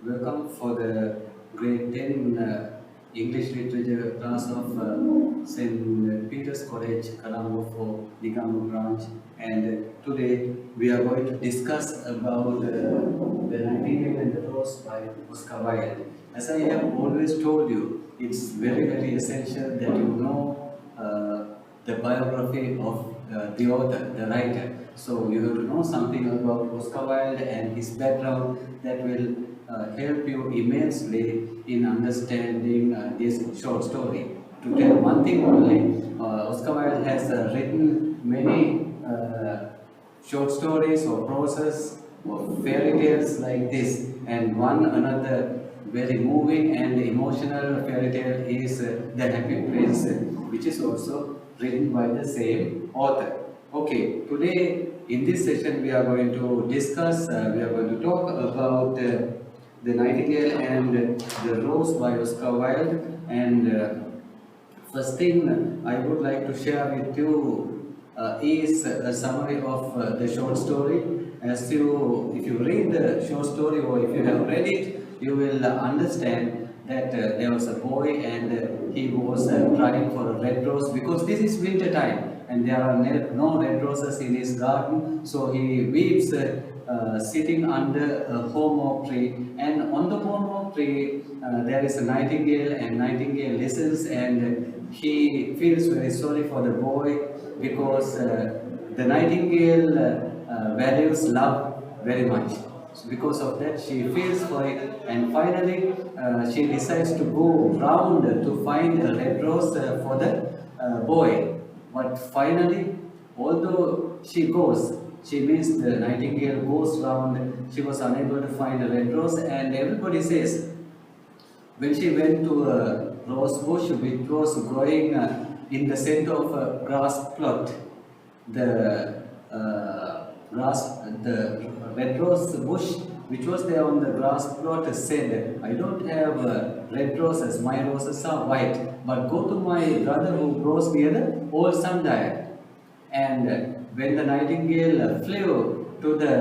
Welcome for the grade 10 English literature class of St. Peter's College, Colombo for Nigambo branch. And today we are going to discuss about the Nightingale and the Rose by Oscar Wilde. As I have always told you, it's very essential that you know the biography of the author, the writer. So you have to know something about Oscar Wilde and his background that will help you immensely in understanding this short story. To tell one thing only, Oscar Wilde has written many short stories or prose or fairy tales like this, and one another very moving and emotional fairy tale is The Happy Prince, which is also written by the same author. Okay, today in this session we are going to discuss, we are going to talk about The Nightingale and The Rose by Oscar Wilde. And first thing I would like to share with you is a summary of the short story. If you read the short story or if you have read it, you will understand that there was a boy and he was trying for a red rose because this is winter time and there are no red roses in his garden. So he weeps sitting under a home oak tree, and on the home oak tree there is a nightingale, and nightingale listens and he feels very sorry for the boy because the nightingale values love very much. So because of that she feels for it, and finally she decides to go round to find a red rose for the boy. But finally, although she goes, she means the nightingale goes round, she was unable to find a red rose, and everybody says when she went to a rose bush which was growing in the center of a grass plot, the the red rose bush which was there on the grass plot said, "I don't have red roses, my roses are white, but go to my brother who grows near the old sundial." And when the nightingale flew to the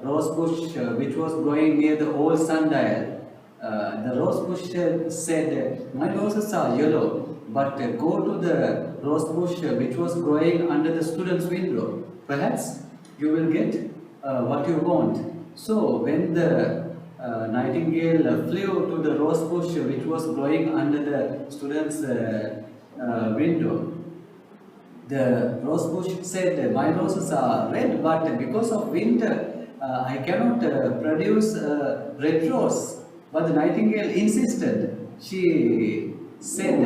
rose bush which was growing near the old sundial, the rose bush said, "My roses are yellow, but go to the rose bush which was growing under the student's window. Perhaps you will get what you want." So when the nightingale flew to the rose bush which was growing under the student's window, the rose bush said, "My roses are red, but because of winter, I cannot produce a red rose." But the nightingale insisted. She said,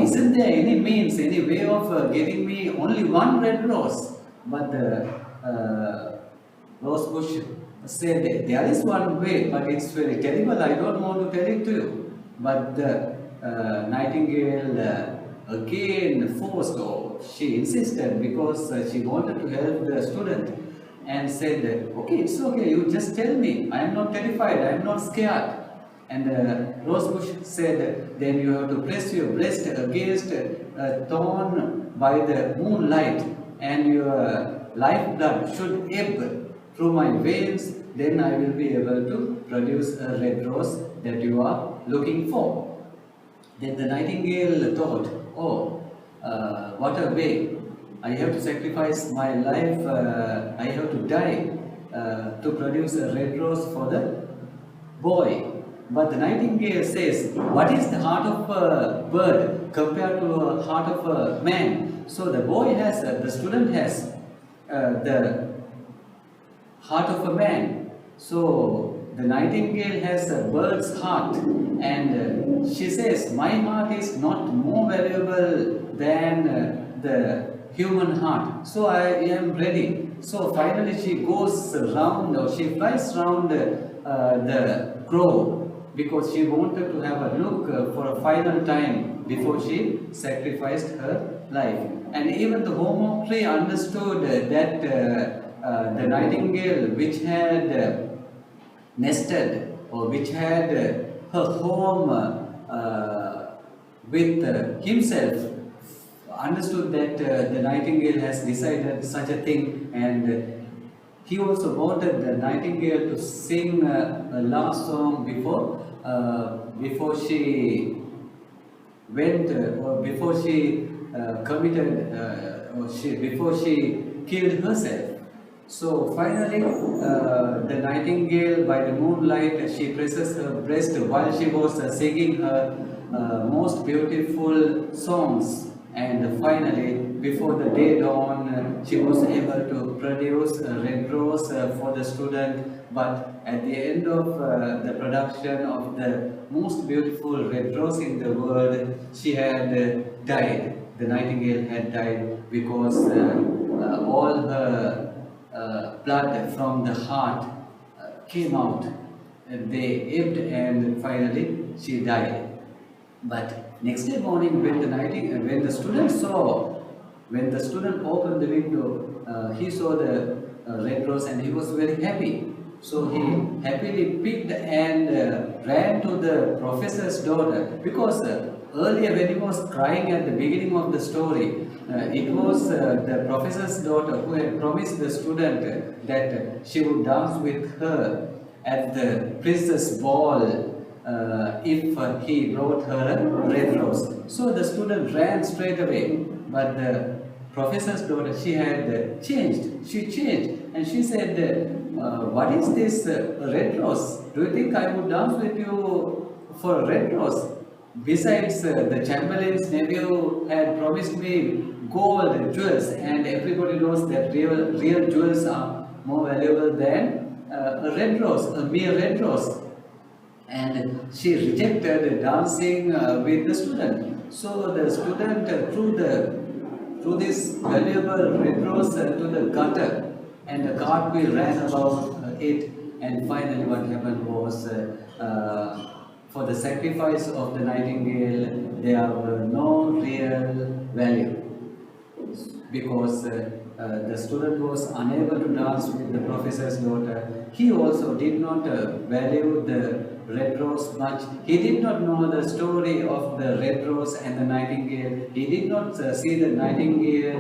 "Isn't there any means, any way of getting me only one red rose?" But the rose bush said, "There is one way, but it's very terrible. I don't want to tell it to you." But the nightingale again forced, or she insisted because she wanted to help the student, and said, "Okay, it's okay, you just tell me. I am not terrified, I am not scared." And Rosebush said, "Then you have to press your breast against a thorn by the moonlight, and your lifeblood should ebb through my veins. Then I will be able to produce a red rose that you are looking for." Then the nightingale thought, "Oh, what a way! I have to sacrifice my life, I have to die to produce a red rose for the boy." But the nightingale says, "What is the heart of a bird compared to a heart of a man?" So the boy has, the student has the heart of a man. So the nightingale has a bird's heart, and she says, "My heart is not more valuable than the human heart, so I am ready." So finally she goes round, or she flies round the grove, because she wanted to have a look for a final time before she sacrificed her life. And even the home oak tree understood that the nightingale, which had nested, or which had her home with himself, understood that the nightingale has decided such a thing, and he also wanted the Nightingale to sing a love song before she went or before she committed before she killed herself. So finally, the Nightingale, by the moonlight, she presses her breast while she was singing her most beautiful songs. And finally, before the day dawn, she was able to produce a red rose for the student. But at the end of the production of the most beautiful red rose in the world, she had died. The Nightingale had died because all her blood from the heart came out. They ebbed and finally she died. But next day morning, when the student saw, when the student opened the window, he saw the red rose and he was very happy. So he happily picked and ran to the professor's daughter, because earlier when he was crying at the beginning of the story, it was the professor's daughter who had promised the student that she would dance with her at the princess ball if he brought her a red rose. So the student ran straight away, but the professor's daughter, she had changed. She changed and she said, what is this red rose? Do you think I would dance with you for a red rose? Besides, the Chamberlain's nephew had promised me gold and jewels, and everybody knows that real jewels are more valuable than a red rose, a mere red rose. And she rejected dancing with the student. So the student threw this valuable red rose to the gutter, and the cartwheel ran about it. And finally, what happened was, for the sacrifice of the Nightingale, there were no real value, because the student was unable to dance with the professor's daughter. He also did not value the red rose much. He did not know the story of the red rose and the Nightingale. He did not see the Nightingale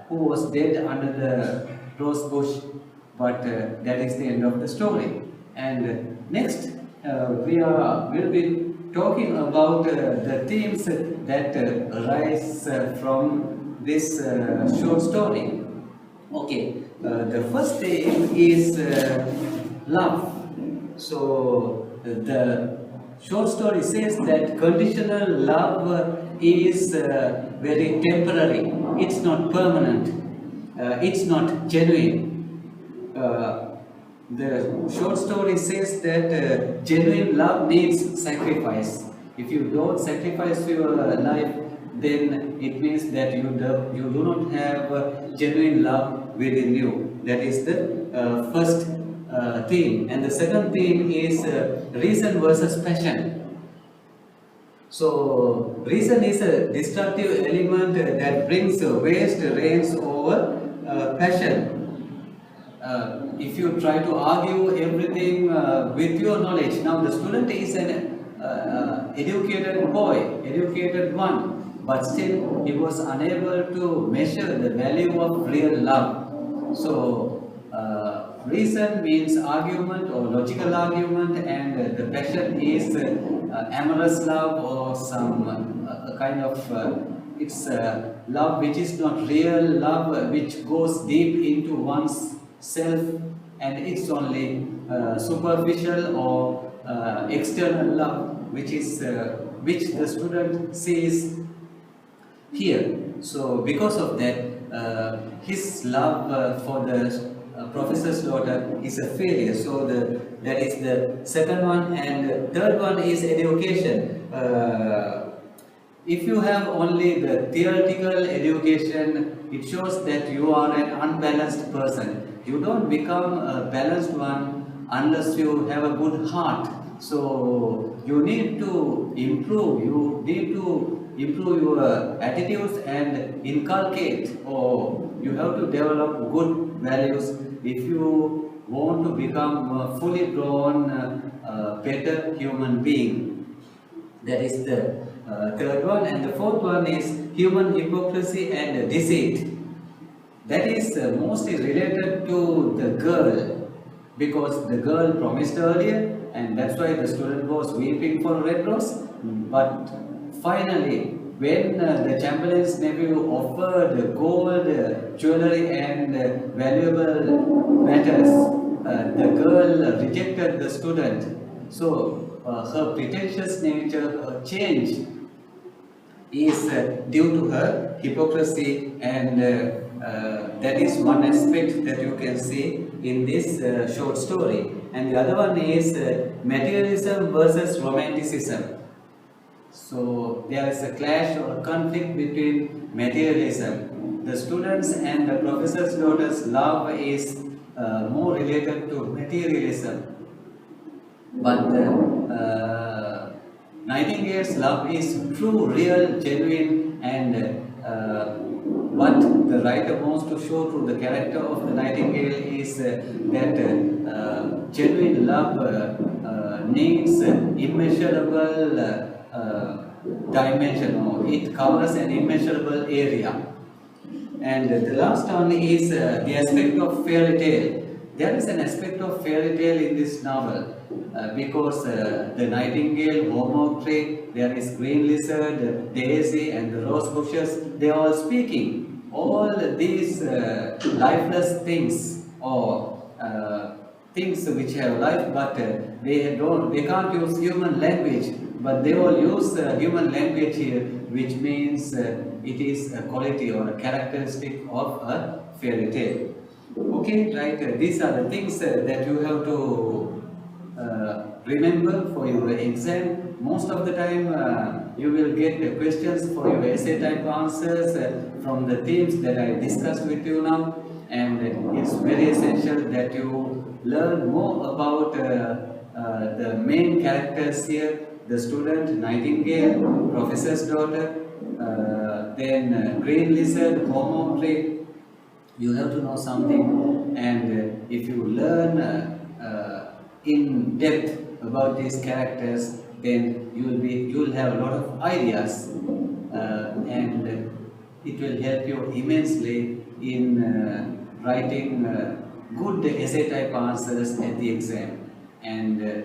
who was dead under the rose bush. But that is the end of the story. And next, we'll be talking about the themes that arise from this short story. Okay, the first theme is love. So the short story says that conditional love is very temporary. It's not permanent. It's not genuine. The short story says that genuine love needs sacrifice. If you don't sacrifice your life, then it means that you do not have genuine love within you. That is the first theme. And the second theme is reason versus passion. So reason is a destructive element that brings waste, reigns over passion. If you try to argue everything with your knowledge, now the student is an educated boy, educated one, but still he was unable to measure the value of real love. So reason means argument or logical argument, and the passion is amorous love or some kind of it's love which is not real love, which goes deep into one's self, and it's only superficial or external love, which the student sees here. So because of that, his love for the professor's daughter is a failure. So that is the second one. And the third one is education. If you have only the theoretical education, it shows that you are an unbalanced person. You don't become a balanced one unless you have a good heart. So you need to improve. You need to improve your attitudes and inculcate, or you have to develop good values if you want to become a fully grown, better human being. That is the third one. And the fourth one is human hypocrisy and deceit. That is mostly related to the girl, because the girl promised earlier, and that's why the student was weeping for red rose. But finally, when the Chamberlain's nephew offered gold, jewelry, and valuable matters, the girl rejected the student. So her pretentious nature changed is due to her hypocrisy, and that is one aspect that you can see in this short story. And the other one is materialism versus romanticism. So there is a clash or conflict between materialism. The students and the professor's daughter's love is more related to materialism, but Nightingale's love is true, real, genuine, and what the writer wants to show through the character of the Nightingale is that genuine love needs immeasurable dimension, or it covers an immeasurable area. And the last one is the aspect of fairy tale. There is an aspect of fairy tale in this novel because the nightingale, home tree, there is green lizard, daisy, and the rose bushes. They are all speaking. All these lifeless things, or things which have life, but they can't use human language. But they all use human language here, which means it is a quality or a characteristic of a fairy tale. Okay, right. These are the things that you have to remember for your exam. Most of the time, you will get questions for your essay type answers from the themes that I discussed with you now, and it's very essential that you learn more about the main characters here: the student, Nightingale, professor's daughter, then green lizard, homo tree. You have to know something, and if you learn in depth about these characters, then you will have a lot of ideas, and it will help you immensely in writing good essay type answers at the exam. And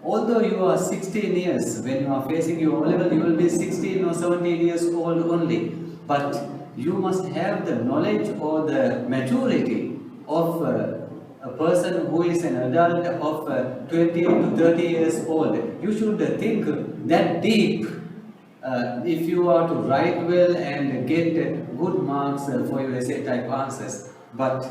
although you are 16 years, when you are facing your O-level, you will be 16 or 17 years old only, but you must have the knowledge or the maturity of a person who is an adult of 20 to 30 years old. You should think that deep if you are to write well and get good marks for your essay type answers. But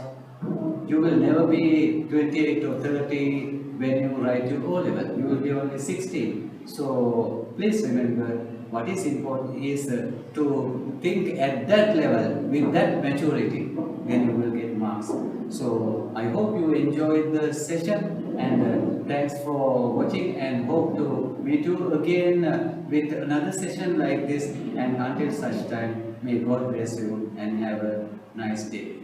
you will never be 28 or 30 when you write your O-level. You will be only 16. So please remember, what is important is to think at that level with that maturity, then you will get marks. So I hope you enjoyed the session, and thanks for watching, and hope to meet you again with another session like this. And until such time, may God bless you and have a nice day.